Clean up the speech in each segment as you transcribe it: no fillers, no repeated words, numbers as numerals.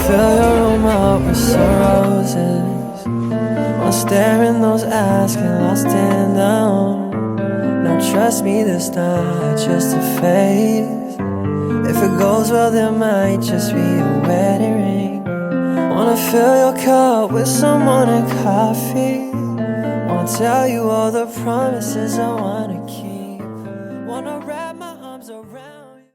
Fill your room up with some roses. While staring those eyes, get lost in them. Now trust me, this not just a phase. If it goes well, there might just be a wedding ring. Wanna fill your cup with some morning coffee. Wanna tell you all the promises I wanna keep. Wanna wrap my arms around you.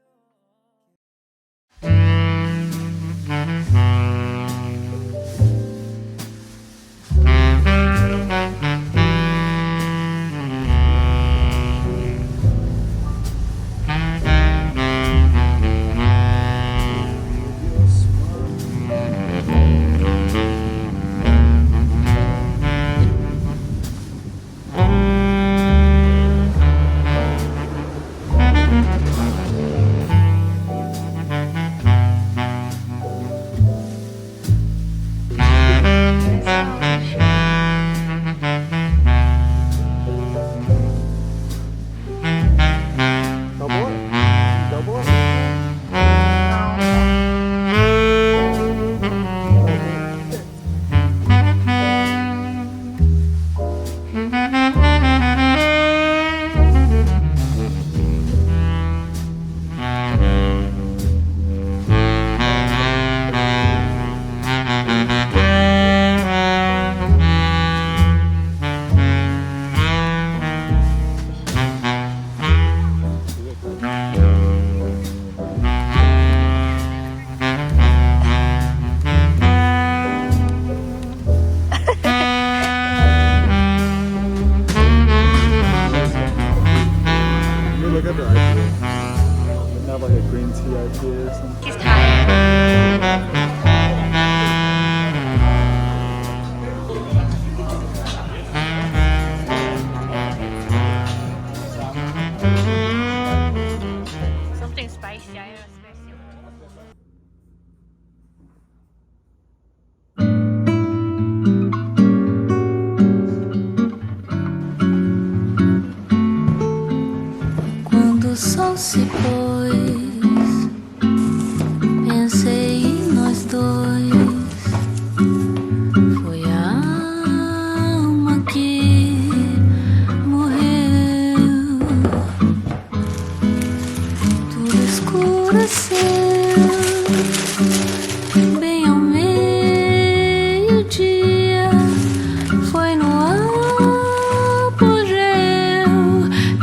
Look at the IPA. They have like a green tea IPA or something. He's tired. Something spicy. I know spicy. Quando o sol se pôs, pensei em nós dois. Foi a alma que morreu. Tudo escureceu, bem ao meio-dia. Foi no apogeu,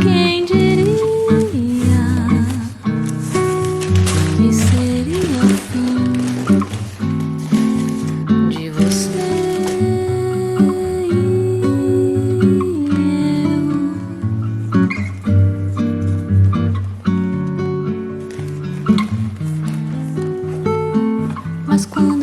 quem diria? E seria o fim de você e eu. Mas quando